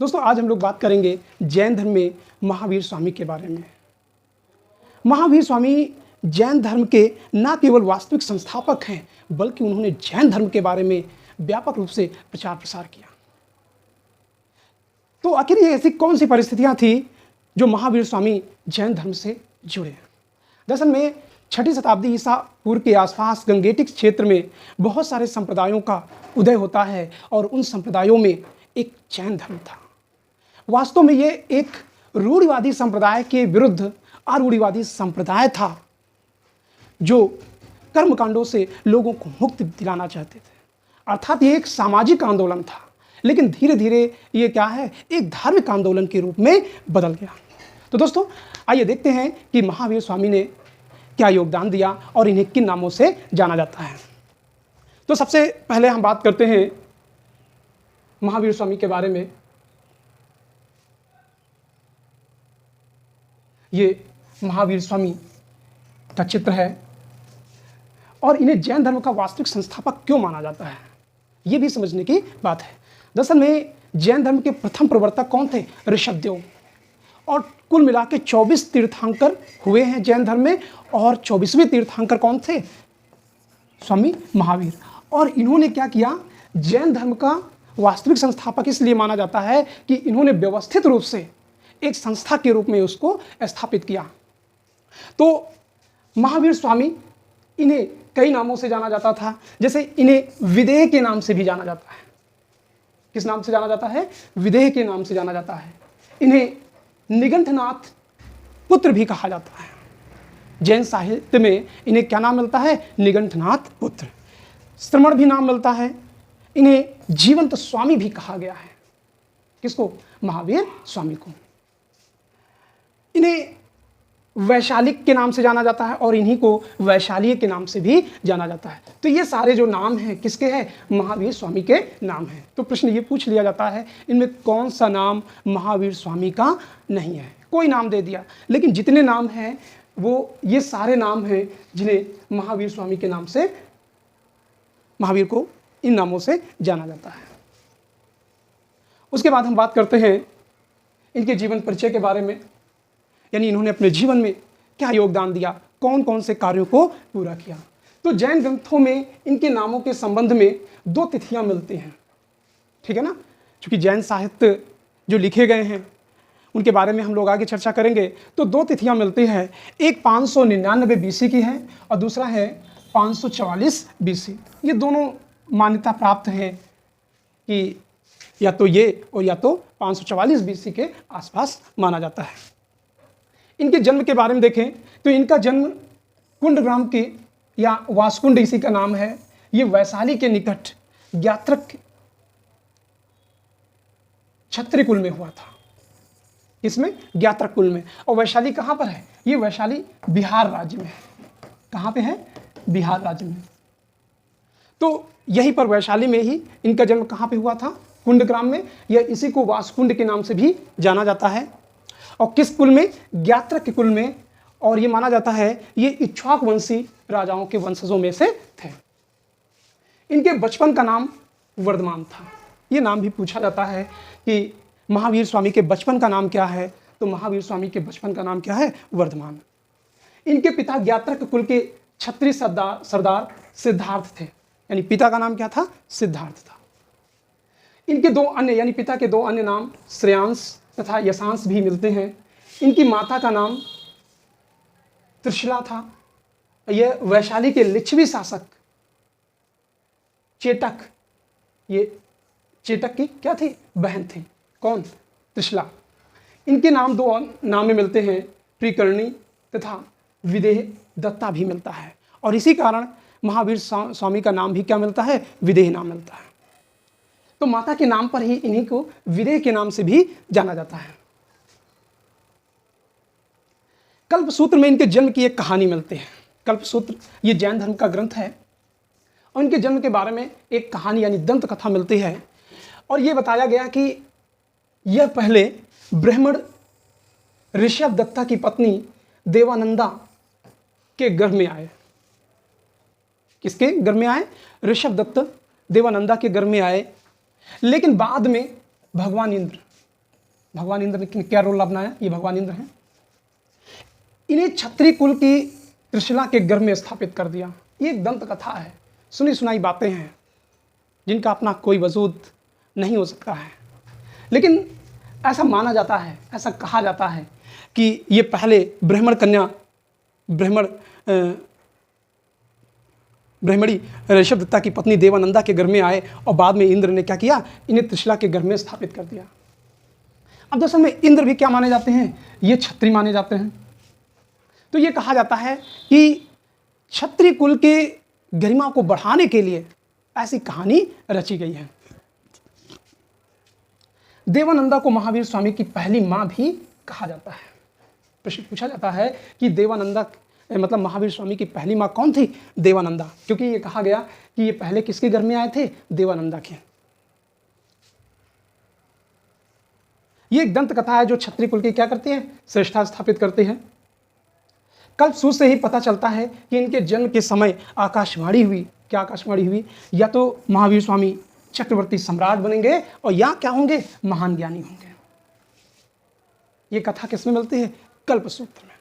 दोस्तों आज हम लोग बात करेंगे जैन धर्म में महावीर स्वामी के बारे में। महावीर स्वामी जैन धर्म के न केवल वास्तविक संस्थापक हैं बल्कि उन्होंने जैन धर्म के बारे में व्यापक रूप से प्रचार प्रसार किया। तो आखिर ये ऐसी कौन सी परिस्थितियां थी जो महावीर स्वामी जैन धर्म से जुड़े? दरअसल में 6ठी शताब्दी ईसा पूर्व के आसपास गंगेटिक क्षेत्र में बहुत सारे संप्रदायों का उदय होता है और उन संप्रदायों में एक जैन धर्म था। वास्तव में ये एक रूढ़िवादी संप्रदाय के विरुद्ध अरूढ़िवादी संप्रदाय था जो कर्मकांडों से लोगों को मुक्ति दिलाना चाहते थे। अर्थात ये एक सामाजिक आंदोलन था, लेकिन धीरे धीरे ये क्या है, एक धार्मिक आंदोलन के रूप में बदल गया। तो दोस्तों आइए देखते हैं कि महावीर स्वामी ने क्या योगदान दिया और इन्हें किन नामों से जाना जाता है। तो सबसे पहले हम बात करते हैं महावीर स्वामी के बारे में। ये महावीर स्वामी का चित्र है और इन्हें जैन धर्म का वास्तविक संस्थापक क्यों माना जाता है, ये भी समझने की बात है। दरअसल में जैन धर्म के प्रथम प्रवर्तक कौन थे? ऋषभदेव। और कुल मिला के 24 तीर्थंकर हुए हैं जैन धर्म में और 24वें तीर्थंकर कौन थे? स्वामी महावीर। और इन्होंने क्या किया, जैन धर्म का वास्तविक संस्थापक इसलिए माना जाता है कि इन्होंने व्यवस्थित रूप से एक संस्था के रूप में उसको स्थापित किया। तो महावीर स्वामी, इन्हें कई नामों से जाना जाता था। जैसे इन्हें विदेह के नाम से भी जाना जाता है। किस नाम से जाना जाता है? विदेह के नाम से जाना जाता है। इन्हें निगंठनाथ पुत्र भी कहा जाता है। जैन साहित्य में इन्हें क्या नाम मिलता है? निगंठनाथ पुत्र। श्रमण भी नाम मिलता है। इन्हें जीवंत स्वामी भी कहा गया है। किसको? महावीर स्वामी को। इन्हें वैशालिक के नाम से जाना जाता है और इन्हीं को वैशालीय के नाम से भी जाना जाता है। तो ये सारे जो नाम हैं किसके हैं? महावीर स्वामी के नाम हैं। तो प्रश्न ये पूछ लिया जाता है, इनमें कौन सा नाम महावीर स्वामी का नहीं है? कोई नाम दे दिया, लेकिन जितने नाम हैं वो ये सारे नाम हैं जिन्हें महावीर स्वामी के नाम से, महावीर को इन नामों से जाना जाता है। उसके बाद हम बात करते हैं इनके जीवन परिचय के बारे में, यानी इन्होंने अपने जीवन में क्या योगदान दिया, कौन कौन से कार्यों को पूरा किया। तो जैन ग्रंथों में इनके नामों के संबंध में 2 तिथियां मिलती हैं, ठीक है ना। क्योंकि जैन साहित्य जो लिखे गए हैं उनके बारे में हम लोग आगे चर्चा करेंगे। तो 2 तिथियां मिलती हैं, एक 599 BC की है और दूसरा है 544 BC। ये दोनों मान्यता प्राप्त हैं कि या तो ये और या तो 544 BC के आसपास माना जाता है। इनके जन्म के बारे में देखें तो इनका जन्म कुंडग्राम के या वासकुंड इसी का नाम है। ये वैशाली के निकट ज्ञात्रक क्षत्रिय कुल में हुआ था। इसमें ज्ञात्रक कुल में। और वैशाली कहाँ पर है? ये वैशाली बिहार राज्य में है। कहाँ पे है? बिहार राज्य में। तो यहीं पर वैशाली में ही इनका जन्म कहाँ पे हुआ था? कुंडग्राम में। यह इसी को वासकुंड के नाम से भी जाना जाता है। और किस कुल में? ज्ञात्रक के कुल में। और ये माना जाता है ये इक्ष्वाक वंशी राजाओं के वंशजों में से थे। इनके बचपन का नाम वर्धमान था। ये नाम भी पूछा जाता है कि महावीर स्वामी के बचपन का नाम क्या है? तो महावीर स्वामी के बचपन का नाम क्या है? वर्धमान। इनके पिता ज्ञात्रक कुल के क्षत्रिय सरदार सिद्धार्थ थे, यानी पिता का नाम क्या था? सिद्धार्थ था। इनके 2 अन्य, यानी पिता के 2 अन्य नाम श्रेयांश तथा यशांश भी मिलते हैं। इनकी माता का नाम त्रिशला था। यह वैशाली के लिच्छवी शासक चेटक, ये चेटक की क्या थी? बहन थी। कौन? त्रिशला। इनके नाम 2 नाम में मिलते हैं, प्रिकर्णी तथा विदेह दत्ता भी मिलता है। और इसी कारण महावीर स्वामी का नाम भी क्या मिलता है? विदेह नाम मिलता है। तो माता के नाम पर ही इन्हीं को विदेह के नाम से भी जाना जाता है। कल्पसूत्र में इनके जन्म की एक कहानी मिलती है। कल्पसूत्र ये जैन धर्म का ग्रंथ है और इनके जन्म के बारे में एक कहानी यानी दंत कथा मिलती है। और ये बताया गया कि यह पहले ब्राह्मण ऋषभ दत्ता की पत्नी देवानंदा के गर्भ में आए। किसके गर्भ में आए? ऋषभ दत्त देवानंदा के गर्भ में आए। लेकिन बाद में भगवान इंद्र भगवान इंद्र ने क्या रोल अपनाया? ये भगवान इंद्र हैं। इन्हें क्षत्रिय कुल की त्रिशिला के गर्भ में स्थापित कर दिया। ये एक दंत कथा है, सुनी सुनाई बातें हैं जिनका अपना कोई वजूद नहीं हो सकता है। लेकिन ऐसा माना जाता है, ऐसा कहा जाता है कि ये पहले ब्राह्मण कन्या ब्राह्मणी ऋषभदत्ता की पत्नी देवानंदा के घर में आए और बाद में इंद्र ने क्या किया? इन्हें त्रिशिला के घर में स्थापित कर दिया। अब दरअसल में इंद्र भी क्या माने जाते हैं? ये क्षत्रिय माने जाते हैं। तो ये कहा जाता है कि क्षत्रिय कुल के गरिमा को बढ़ाने के लिए ऐसी कहानी रची गई है। देवानंदा को महावीर स्वामी की पहली मां भी कहा जाता है। प्रश्न पूछा जाता है कि देवानंदा मतलब महावीर स्वामी की पहली मां कौन थी? देवानंदा, क्योंकि ये कहा गया कि ये पहले किसके घर में आए थे? देवानंदा के। ये एक दंत कथा है जो क्षत्रिय कुल की क्या करती है? श्रेष्ठता स्थापित करती है। कल्पसूत्र से ही पता चलता है कि इनके जन्म के समय आकाशवाणी हुई। क्या आकाशवाणी हुई? या तो महावीर स्वामी चक्रवर्ती सम्राट बनेंगे और या क्या होंगे? महान ज्ञानी होंगे। ये कथा किसमें मिलती है? कल्पसूत्र में।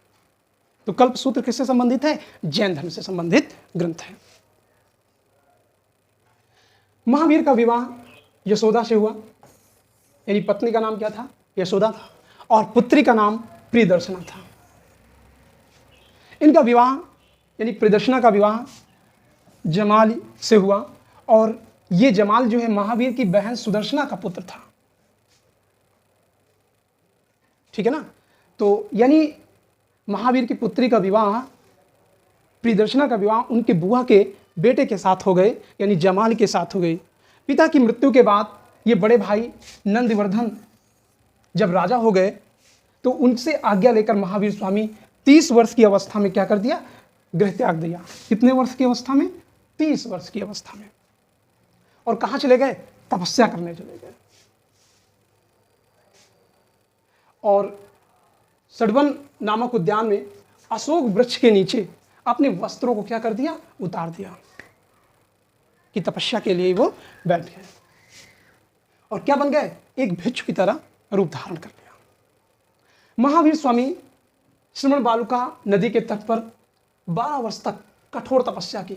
तो कल्पसूत्र किससे संबंधित है? जैन धर्म से संबंधित ग्रंथ है। महावीर का विवाह यशोदा से हुआ, यानी पत्नी का नाम क्या था? यशोदा था, और पुत्री का नाम प्रियदर्शना था। इनका विवाह यानी प्रियदर्शना का विवाह जमाल से हुआ, और ये जमाल जो है महावीर की बहन सुदर्शना का पुत्र था। ठीक है ना? तो यानी महावीर की पुत्री का विवाह, प्रियदर्शना का विवाह उनके बुआ के बेटे के साथ हो गए, यानी जमाल के साथ हो गई। पिता की मृत्यु के बाद ये बड़े भाई नंदवर्धन जब राजा हो गए तो उनसे आज्ञा लेकर महावीर स्वामी 30 वर्ष की अवस्था में क्या कर दिया? गृह त्याग दिया। कितने वर्ष की अवस्था में? 30 वर्ष की अवस्था में। और कहाँ चले गए? तपस्या करने चले गए। और सडवन नामक उद्यान में अशोक वृक्ष के नीचे अपने वस्त्रों को क्या कर दिया? उतार दिया, कि तपस्या के लिए वो बैठ गए। और क्या बन गए? एक भिक्षु की तरह रूप धारण कर लिया। महावीर स्वामी श्रवण बालुका नदी के तट पर 12 वर्ष तक कठोर तपस्या की,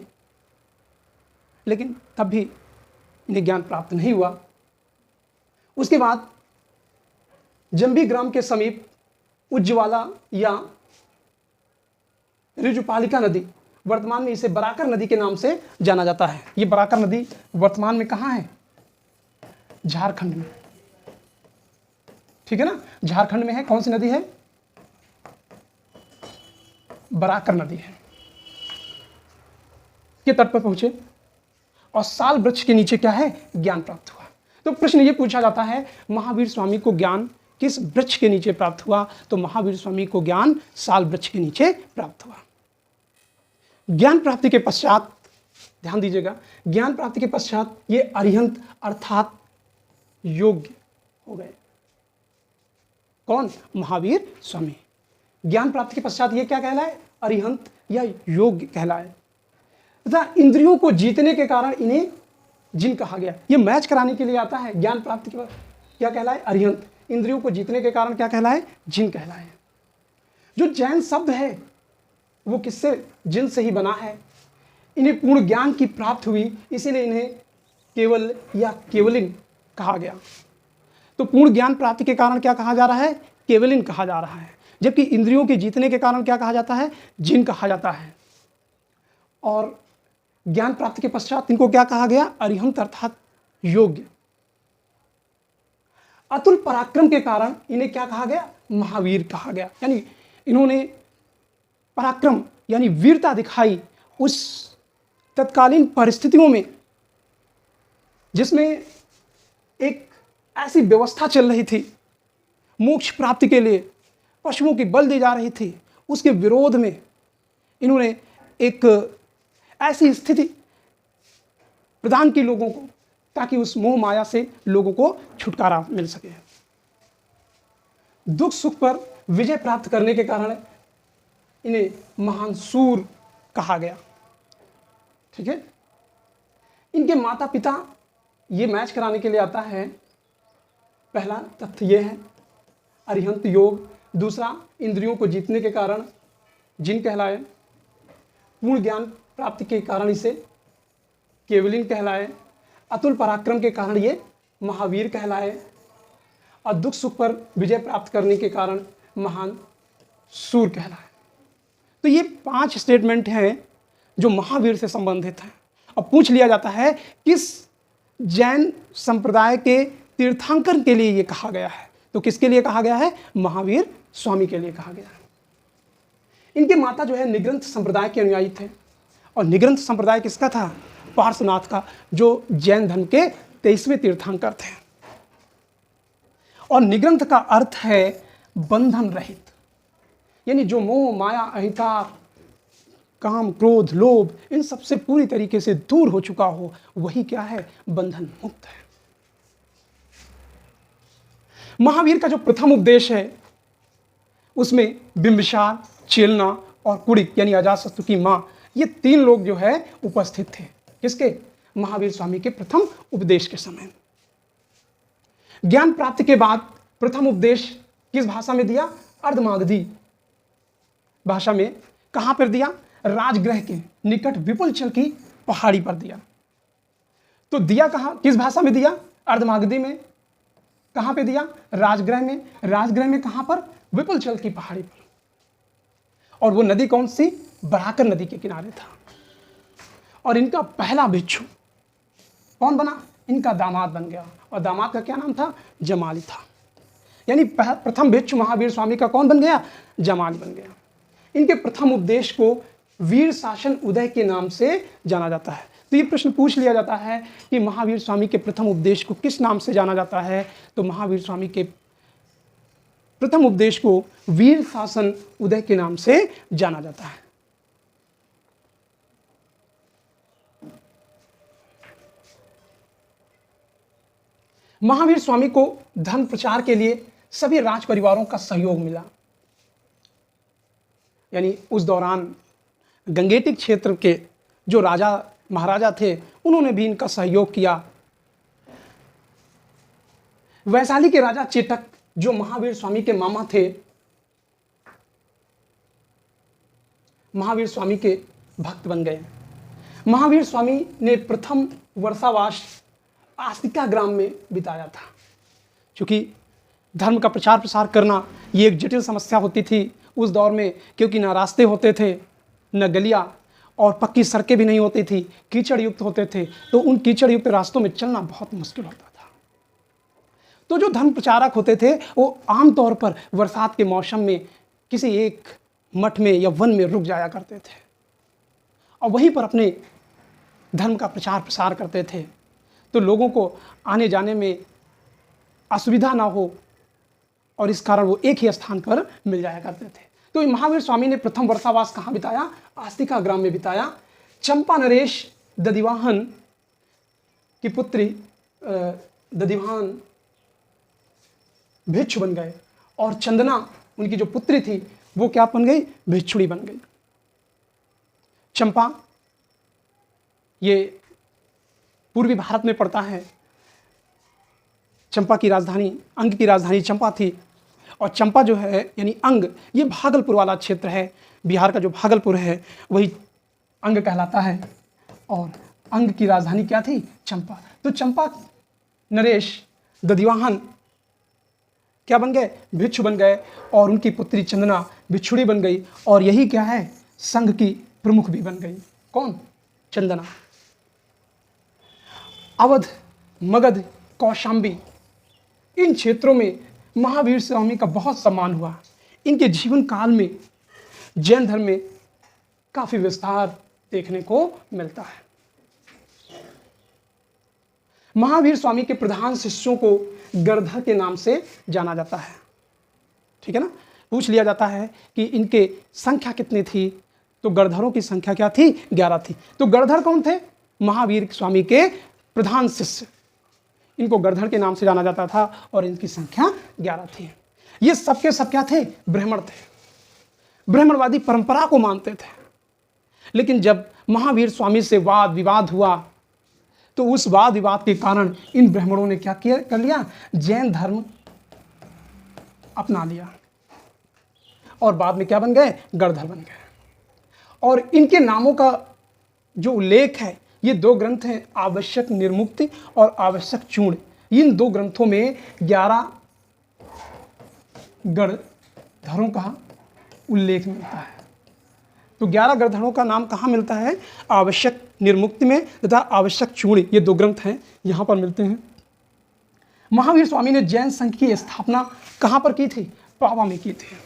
लेकिन तब भी इन्हें ज्ञान प्राप्त नहीं हुआ। उसके बाद जंबी ग्राम के समीप उज्ज्वला या ऋजुपालिका नदी, वर्तमान में इसे बराकर नदी के नाम से जाना जाता है। ये बराकर नदी वर्तमान में कहाँ है? झारखंड में। ठीक है ना? झारखंड में है। कौन सी नदी है? बराकर नदी है। के तट पर पहुंचे और साल वृक्ष के नीचे क्या है? ज्ञान प्राप्त हुआ। तो प्रश्न ये पूछा जाता है, महावीर स्वामी को ज्ञान किस वृक्ष के नीचे प्राप्त हुआ? तो महावीर स्वामी को ज्ञान साल वृक्ष के नीचे प्राप्त हुआ। ज्ञान प्राप्ति के पश्चात, ध्यान दीजिएगा, ज्ञान प्राप्ति के पश्चात ये अरिहंत अर्थात योग्य हो गए। कौन? महावीर स्वामी। ज्ञान प्राप्ति के पश्चात ये क्या कहलाए? अरिहंत या योग्य कहलाए। तथा इंद्रियों को जीतने के कारण इन्हें जिन कहा गया। ये मैच कराने के लिए आता है। ज्ञान प्राप्ति के बाद क्या कहलाए? अरिहंत। इंद्रियों को जीतने के कारण क्या कहलाए? जिन कहलाए। जो जैन शब्द है वो किससे? जिन से ही बना है। इन्हें पूर्ण ज्ञान की प्राप्त हुई, इसीलिए इन्हें केवल या केवलिन कहा गया। तो पूर्ण ज्ञान प्राप्ति के कारण क्या कहा जा रहा है? केवलिन कहा जा रहा है। जबकि इंद्रियों के जीतने के कारण क्या कहा जाता है? जिन कहा जाता है। और ज्ञान प्राप्ति के पश्चात इनको क्या कहा गया? अरिहंत अर्थात योग्य। अतुल पराक्रम के कारण इन्हें क्या कहा गया? महावीर कहा गया। यानी इन्होंने पराक्रम यानी वीरता दिखाई उस तत्कालीन परिस्थितियों में जिसमें एक ऐसी व्यवस्था चल रही थी, मोक्ष प्राप्ति के लिए पशुओं की बलि दी जा रही थी, उसके विरोध में इन्होंने एक ऐसी स्थिति प्रदान की लोगों को, ताकि उस मोह माया से लोगों को छुटकारा मिल सके। दुख सुख पर विजय प्राप्त करने के कारण इन्हें महान सूर कहा गया। ठीक है? इनके माता पिता, ये मैच कराने के लिए आता है। पहला तथ्य ये है अरिहंत योग, दूसरा इंद्रियों को जीतने के कारण जिन कहलाए, पूर्ण ज्ञान प्राप्ति के कारण इसे केवलिन कहलाए, अतुल पराक्रम के कारण ये महावीर कहलाए, और दुख सुख पर विजय प्राप्त करने के कारण महान सूर कहलाए। तो ये 5 स्टेटमेंट हैं जो महावीर से संबंधित हैं। अब पूछ लिया जाता है किस जैन संप्रदाय के तीर्थंकर के लिए ये कहा गया है, तो किसके लिए कहा गया है? महावीर स्वामी के लिए कहा गया है। इनके माता जो है निग्रंथ संप्रदाय के अनुयायी थे, और निग्रंथ संप्रदाय किसका था? पार्श्वनाथ का, जो जैन धर्म के 23वें तीर्थंकर थे। और निग्रंथ का अर्थ है बंधन रहित, यानी जो मोह माया अहंकार काम क्रोध लोभ इन सबसे पूरी तरीके से दूर हो चुका हो, वही क्या है? बंधन मुक्त है। महावीर का जो प्रथम उपदेश है उसमें बिंबिसार, चेलना और कुड़िक यानी अजातशत्रु की मां, ये 3 लोग जो है उपस्थित थे। किसके? महावीर स्वामी के प्रथम उपदेश के समय। ज्ञान प्राप्ति के बाद प्रथम उपदेश किस भाषा में दिया? अर्धमागधी भाषा में। कहां पर दिया? राजगृह के निकट विपुलचल की पहाड़ी पर दिया। तो दिया कहां, किस भाषा में दिया? अर्धमागधी में। कहां पे दिया? राजगृह में। राजगृह में कहां पर? विपुलचल की पहाड़ी पर। और वो नदी कौन सी? बराकर नदी के किनारे था। और इनका पहला भिक्षु कौन बना? इनका दामाद बन गया, और दामाद का क्या नाम था? जमाली था। यानी प्रथम भिक्षु महावीर स्वामी का कौन बन गया? जमाली बन गया। इनके प्रथम उपदेश को वीर शासन उदय के नाम से जाना जाता है। तो ये प्रश्न पूछ लिया जाता है कि महावीर स्वामी के प्रथम उपदेश को किस नाम से जाना जाता है? तो महावीर स्वामी के प्रथम उपदेश को वीर शासन उदय के नाम से जाना जाता है। महावीर स्वामी को धर्म प्रचार के लिए सभी राज परिवारों का सहयोग मिला। यानी उस दौरान गंगेटिक क्षेत्र के जो राजा महाराजा थे उन्होंने भी इनका सहयोग किया। वैशाली के राजा चेतक जो महावीर स्वामी के मामा थे, महावीर स्वामी के भक्त बन गए। महावीर स्वामी ने प्रथम वर्षावास आस्तिका ग्राम में बिताया था। क्योंकि धर्म का प्रचार प्रसार करना ये एक जटिल समस्या होती थी उस दौर में, क्योंकि ना रास्ते होते थे, न गलियां, और पक्की सड़कें भी नहीं होती थी, कीचड़ युक्त होते थे। तो उन कीचड़ युक्त रास्तों में चलना बहुत मुश्किल होता था। तो जो धर्म प्रचारक होते थे वो आमतौर पर बरसात के मौसम में किसी एक मठ में या वन में रुक जाया करते थे और वहीं पर अपने धर्म का प्रचार प्रसार करते थे, तो लोगों को आने जाने में असुविधा ना हो, और इस कारण वो एक ही स्थान पर मिल जाया करते थे। तो महावीर स्वामी ने प्रथम वर्षावास कहाँ बिताया? आस्तिका ग्राम में बिताया। चंपा नरेश दधिवाहन की पुत्री दधिवाहन भिक्षु बन गए, और चंदना उनकी जो पुत्री थी वो क्या बन गई? भिक्षुणी बन गई। चंपा ये पूर्वी भारत में पड़ता है। चंपा की राजधानी, अंग की राजधानी चंपा थी, और चंपा जो है यानी अंग, ये भागलपुर वाला क्षेत्र है। बिहार का जो भागलपुर है वही अंग कहलाता है, और अंग की राजधानी क्या थी? चंपा। तो चंपा नरेश दधिवाहन क्या बन गए? भिक्षु बन गए, और उनकी पुत्री चंदना भिक्षुणी बन गई, और यही क्या है? संघ की प्रमुख भी बन गई। कौन? चंदना। अवध, मगध, कौशाम्बी, इन क्षेत्रों में महावीर स्वामी का बहुत सम्मान हुआ। इनके जीवन काल में जैन धर्म में काफी विस्तार देखने को मिलता है। महावीर स्वामी के प्रधान शिष्यों को गणधर के नाम से जाना जाता है। ठीक है ना? पूछ लिया जाता है कि इनके संख्या कितनी थी, तो गणधरों की संख्या क्या थी? 11 थी। तो गणधर कौन थे? महावीर स्वामी के प्रधान शिष्य, इनको गणधर के नाम से जाना जाता था, और इनकी संख्या 11 थी। ये सब के सब क्या थे? ब्राह्मण थे, ब्राह्मणवादी परंपरा को मानते थे। लेकिन जब महावीर स्वामी से वाद विवाद हुआ, तो उस वाद विवाद के कारण इन ब्राह्मणों ने क्या कर लिया? जैन धर्म अपना लिया और बाद में क्या बन गए, गणधर बन गए। और इनके नामों का जो उल्लेख है, ये 2 ग्रंथ हैं, आवश्यक निर्मुक्ति और आवश्यक चूर्ण। इन 2 ग्रंथों में 11 गणधरों का उल्लेख मिलता है। तो 11 गणधरों का नाम कहाँ मिलता है, आवश्यक निर्मुक्ति में तथा आवश्यक चूर्ण, ये 2 ग्रंथ हैं, यहाँ पर मिलते हैं। महावीर स्वामी ने जैन संघ की स्थापना कहाँ पर की थी, पावा में की थी।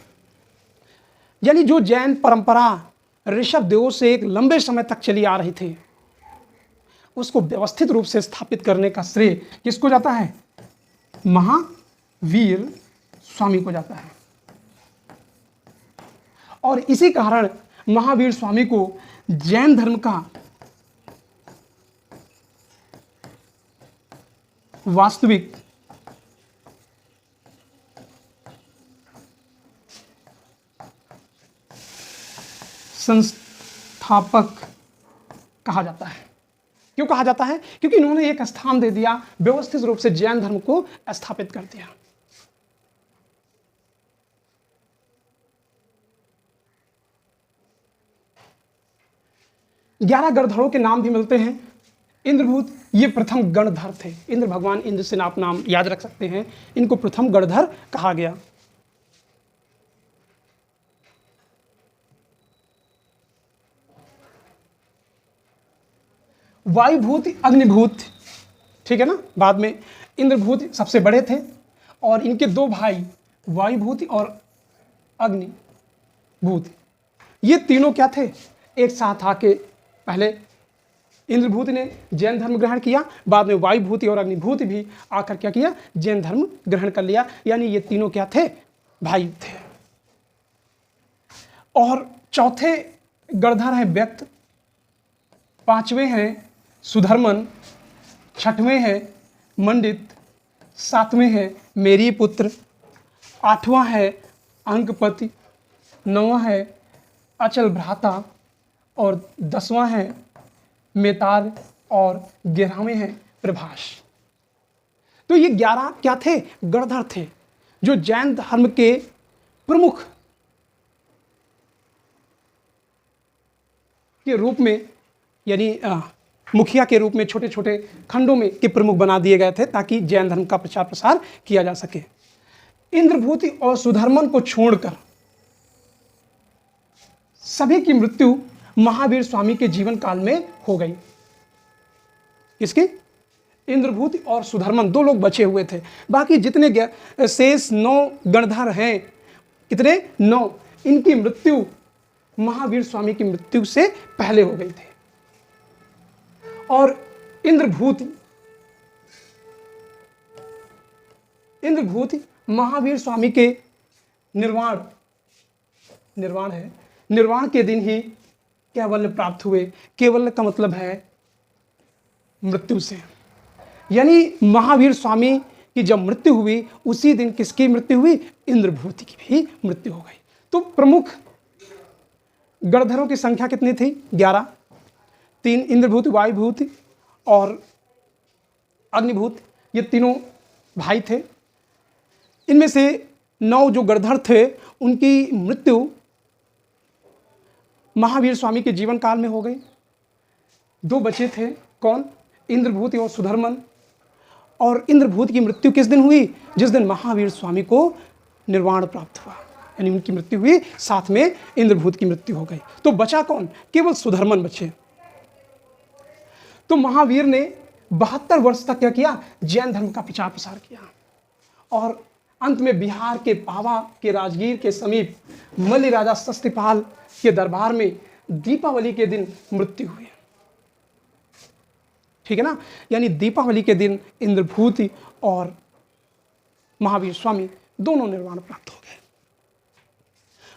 यानी जो जैन परंपरा ऋषभ देव से एक लंबे समय तक चली आ रही थी, उसको व्यवस्थित रूप से स्थापित करने का श्रेय किसको जाता है, महावीर स्वामी को जाता है। और इसी कारण महावीर स्वामी को जैन धर्म का वास्तविक संस्थापक कहा जाता है। क्यों कहा जाता है, क्योंकि इन्होंने एक स्थान दे दिया, व्यवस्थित रूप से जैन धर्म को स्थापित कर दिया। ग्यारह गणधरों के नाम भी मिलते हैं। इंद्रभूत, ये प्रथम गणधर थे। इंद्र भगवान इंद्र से आप नाम याद रख सकते हैं, इनको प्रथम गणधर कहा गया। वायुभूत, अग्निभूत, ठीक है ना, बाद में इंद्रभूत सबसे बड़े थे और इनके 2 भाई वायुभूत और अग्निभूत, ये तीनों क्या थे, एक साथ आके पहले इंद्रभूत ने जैन धर्म ग्रहण किया, बाद में वायुभूति और अग्निभूति भी आकर क्या किया, जैन धर्म ग्रहण कर लिया। यानी ये तीनों क्या थे, भाई थे। और चौथे गणधर हैं व्यक्त, 5वें हैं सुधर्मन, 6वें हैं मंडित, 7वें हैं मेरी पुत्र, 8वां है अंकपति, 9वां है अचल भ्राता और 10वां है मेतार और 11वें हैं प्रभास। तो ये 11 क्या थे, गणधर थे, जो जैन धर्म के प्रमुख के रूप में, यानी मुखिया के रूप में छोटे छोटे खंडों में के प्रमुख बना दिए गए थे, ताकि जैन धर्म का प्रचार प्रसार किया जा सके। इंद्रभूति और सुधर्मन को छोड़कर सभी की मृत्यु महावीर स्वामी के जीवन काल में हो गई। किसकी, इंद्रभूति और सुधर्मन, 2 लोग बचे हुए थे। बाकी जितने शेष 9 गणधर हैं, कितने, 9, इनकी मृत्यु महावीर स्वामी की मृत्यु से पहले हो गई थी। और इंद्रभूति महावीर स्वामी के निर्वाण के दिन ही कैवल्य प्राप्त हुए। कैवल्य का मतलब है मृत्यु से, यानी महावीर स्वामी की जब मृत्यु हुई, उसी दिन किसकी मृत्यु हुई, इंद्रभूति की भी मृत्यु हो गई। तो प्रमुख गणधरों की संख्या कितनी थी, 11, 3 इंद्रभूति, वायुभूति और अग्निभूति, ये तीनों भाई थे। इनमें से 9 जो गणधर थे, उनकी मृत्यु महावीर स्वामी के जीवन काल में हो गई। 2 बचे थे, कौन, इंद्रभूति और सुधर्मन। और इंद्रभूति की मृत्यु किस दिन हुई, जिस दिन महावीर स्वामी को निर्वाण प्राप्त हुआ, यानी उनकी मृत्यु हुई, साथ में इंद्रभूत की मृत्यु हो गई। तो बचा कौन, केवल सुधर्मन बचे। तो महावीर ने 72 वर्ष तक क्या किया, जैन धर्म का प्रचार प्रसार किया। और अंत में बिहार के पावा के राजगीर के समीप मल्ल राजा शस्तिपाल के दरबार में दीपावली के दिन मृत्यु हुई। ठीक है ना, यानी दीपावली के दिन इंद्रभूति और महावीर स्वामी दोनों निर्वाण प्राप्त हो गए।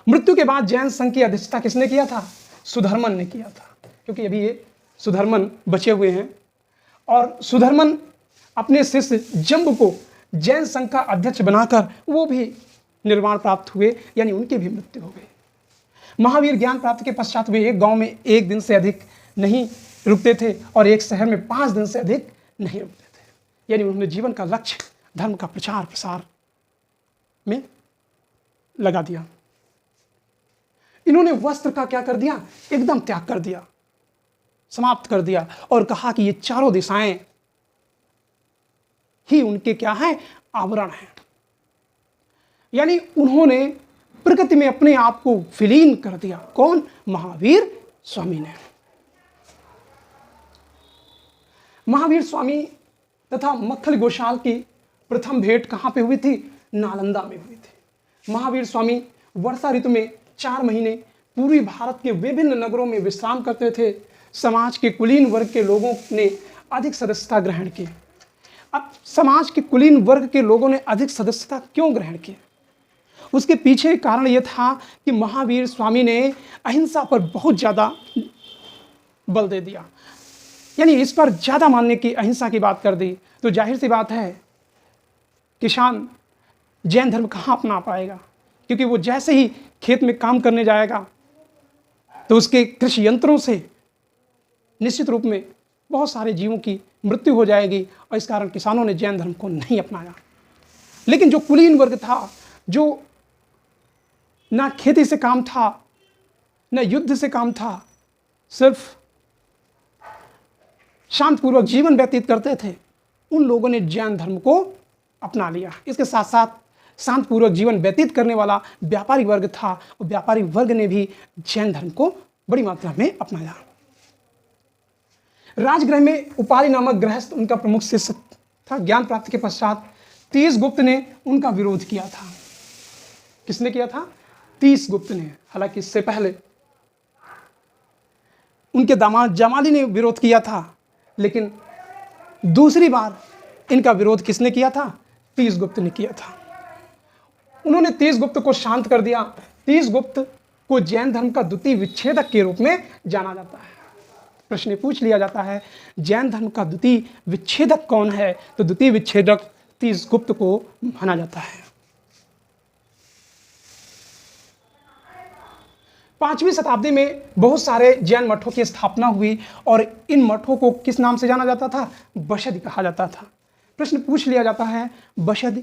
मृत्यु के बाद जैन संघ की अध्यक्षता किसने किया था, सुधर्मन ने किया था, क्योंकि अभी ये सुधर्मन बचे हुए हैं। और सुधर्मन अपने शिष्य जंब को जैन संघ का अध्यक्ष बनाकर वो भी निर्वाण प्राप्त हुए, यानी उनकी भी मृत्यु हो गई। महावीर ज्ञान प्राप्ति के पश्चात वे एक गांव में 1 दिन से अधिक नहीं रुकते थे और एक शहर में 5 दिन से अधिक नहीं रुकते थे। यानी उन्होंने जीवन का लक्ष्य धर्म का प्रचार प्रसार में लगा दिया। इन्होंने वस्त्र का क्या कर दिया, एकदम त्याग कर दिया, समाप्त कर दिया, और कहा कि ये चारों दिशाएं ही उनके क्या है, आवरण है। यानी उन्होंने प्रकृति में अपने आप को विलीन कर दिया। कौन? महावीर स्वामी ने। महावीर स्वामी तथा मक्खल गोशाल की प्रथम भेंट कहां पे हुई थी? नालंदा में हुई थी। महावीर स्वामी वर्षा ऋतु में 4 महीने पूर्वी भारत के विभिन्न नगरों में विश्राम करते थे। समाज के कुलीन वर्ग के लोगों ने अधिक सदस्यता ग्रहण की। अब समाज के कुलीन वर्ग के लोगों ने अधिक सदस्यता क्यों ग्रहण की? उसके पीछे कारण यह था कि महावीर स्वामी ने अहिंसा पर बहुत ज़्यादा बल दे दिया। यानी इस पर ज़्यादा मानने की, अहिंसा की बात कर दी, तो जाहिर सी बात है किसान जैन धर्म कहाँ अपना पाएगा, क्योंकि वो जैसे ही खेत में काम करने जाएगा तो उसके कृषि यंत्रों से निश्चित रूप में बहुत सारे जीवों की मृत्यु हो जाएगी, और इस कारण किसानों ने जैन धर्म को नहीं अपनाया। लेकिन जो कुलीन वर्ग था, जो ना खेती से काम था, ना युद्ध से काम था, सिर्फ शांतिपूर्वक जीवन व्यतीत करते थे, उन लोगों ने जैन धर्म को अपना लिया। इसके साथ साथ शांतिपूर्वक जीवन व्यतीत करने वाला व्यापारी वर्ग था, और व्यापारी वर्ग ने भी जैन धर्म को बड़ी मात्रा में अपनाया। राजगृह में उपाली नामक गृहस्थ उनका प्रमुख शिष्य था। ज्ञान प्राप्ति के पश्चात तीस गुप्त ने उनका विरोध किया था। किसने किया था? तीस गुप्त ने। हालांकि इससे पहले उनके दामाद जमाली ने विरोध किया था, लेकिन दूसरी बार इनका विरोध किसने किया था? तीस गुप्त ने किया था। उन्होंने तीस गुप्त को शांत कर दिया। तीस गुप्त को जैन धर्म का द्वितीय विच्छेदक के रूप में जाना जाता है। प्रश्न पूछ लिया जाता है, जैन धर्म का द्वितीय विच्छेदक कौन है? तो द्वितीय विच्छेदक तीस गुप्त को माना जाता है। 5वीं शताब्दी में बहुत सारे जैन मठों की स्थापना हुई, और इन मठों को किस नाम से जाना जाता था? बशद कहा जाता था। प्रश्न पूछ लिया जाता है, बशद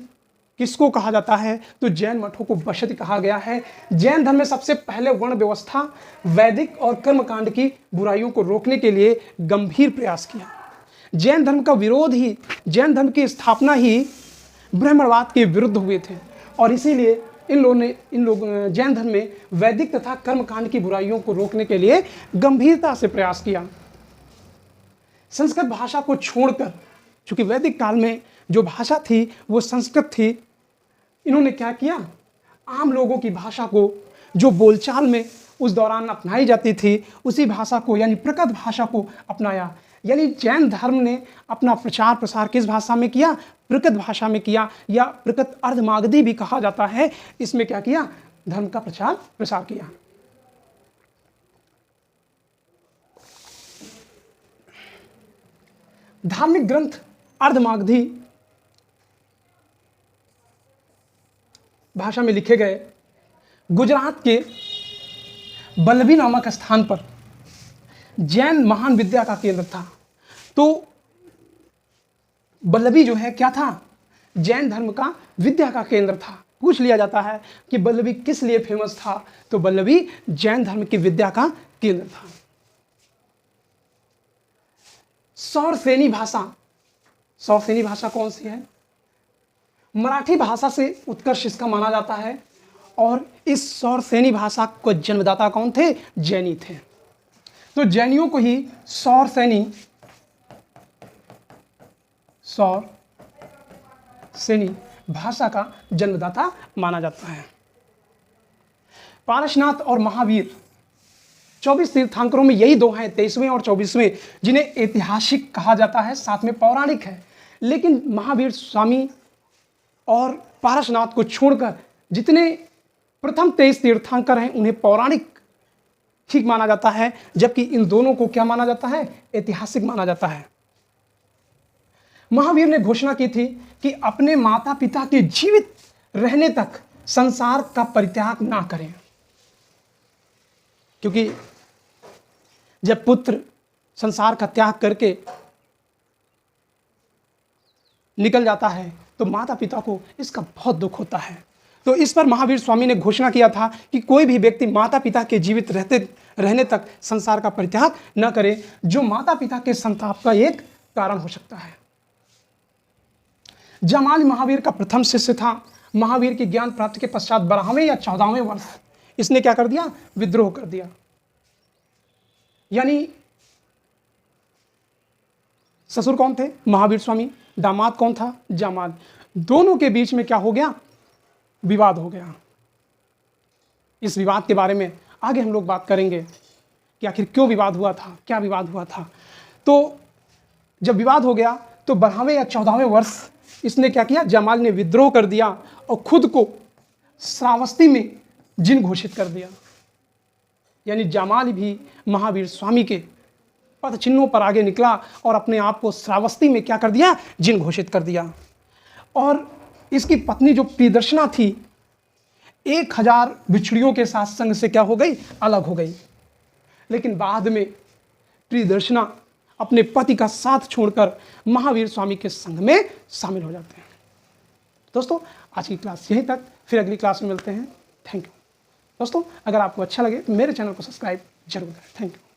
किसको कहा जाता है? तो जैन मठों को बशद कहा गया है। जैन धर्म में सबसे पहले वर्ण व्यवस्था, वैदिक और कर्मकांड की बुराइयों को रोकने के लिए गंभीर प्रयास किया। जैन धर्म का विरोध ही, जैन धर्म की स्थापना ही ब्राह्मणवाद के विरुद्ध हुए थे, और इसीलिए इन लोगों जैन धर्म में वैदिक तथा कर्मकांड की बुराइयों को रोकने के लिए गंभीरता से प्रयास किया। संस्कृत भाषा को छोड़कर, चूंकि वैदिक काल में जो भाषा थी वो संस्कृत थी, इन्होंने क्या किया? आम लोगों की भाषा को, जो बोलचाल में उस दौरान अपनाई जाती थी, उसी भाषा को, यानी प्रकृत भाषा को अपनाया। यानी जैन धर्म ने अपना प्रचार प्रसार किस भाषा में किया? प्रकृत भाषा में किया, या प्रकृत अर्धमागधी भी कहा जाता है। इसमें क्या किया? धर्म का प्रचार प्रसार किया। धार्मिक ग्रंथ अर्धमागधी भाषा में लिखे गए। गुजरात के बल्लभी नामक स्थान पर जैन महान विद्या का केंद्र था। तो बल्लभी जो है क्या था? जैन धर्म का विद्या का केंद्र था। पूछ लिया जाता है कि बल्लभी किस लिए फेमस था? तो बल्लभी जैन धर्म की विद्या का केंद्र था। सौरसेनी भाषा, सौरसेनी भाषा कौन सी है? मराठी भाषा से उत्कर्ष इसका माना जाता है, और इस सौरसेनी भाषा को जन्मदाता कौन थे? जैनी थे। तो जैनियों को ही सौरसेनी भाषा का जन्मदाता माना जाता है। पारसनाथ और महावीर 24 तीर्थंकरों में यही दो हैं, 23वें और 24वें, जिन्हें ऐतिहासिक कहा जाता है, साथ में पौराणिक है। लेकिन महावीर स्वामी और पारसनाथ को छोड़कर जितने प्रथम 23 तीर्थंकर हैं, उन्हें पौराणिक ठीक माना जाता है, जबकि इन दोनों को क्या माना जाता है? ऐतिहासिक माना जाता है। महावीर ने घोषणा की थी कि अपने माता पिता के जीवित रहने तक संसार का परित्याग ना करें, क्योंकि जब पुत्र संसार का त्याग करके निकल जाता है तो माता पिता को इसका बहुत दुख होता है। तो तो इस पर महावीर स्वामी ने घोषणा किया था कि कोई भी व्यक्ति माता पिता के जीवित रहने तक संसार का परित्याग न करे, जो माता पिता के संताप का एक कारण हो सकता है। जामाल महावीर का प्रथम शिष्य था। महावीर की ज्ञान प्राप्ति के पश्चात 12वें या 14वें वर्ष इसने क्या कर दिया? विद्रोह कर दिया। यानी ससुर कौन थे? महावीर स्वामी। दामाद कौन था? जामाल। दोनों के बीच में क्या हो गया? विवाद हो गया। इस विवाद के बारे में आगे हम लोग बात करेंगे कि आखिर क्यों विवाद हुआ था, क्या विवाद हुआ था। तो जब विवाद हो गया तो 12वें या 14वें वर्ष इसने क्या किया? जामाल ने विद्रोह कर दिया और खुद को श्रावस्ती में जिन घोषित कर दिया। यानी जामाल भी महावीर स्वामी के पद चिन्हों पर आगे निकला और अपने आप को श्रावस्ती में क्या कर दिया? जिन घोषित कर दिया। और इसकी पत्नी जो प्रियदर्शना थी 1000 बिछड़ियों के साथ संग से क्या हो गई? अलग हो गई। लेकिन बाद में प्रियदर्शना अपने पति का साथ छोड़कर महावीर स्वामी के संग में शामिल हो जाते हैं। दोस्तों आज की क्लास यहीं तक, फिर अगली क्लास में मिलते हैं। Thank you. दोस्तों अगर आपको अच्छा लगे तो मेरे चैनल को सब्सक्राइब जरूर करें। Thank you.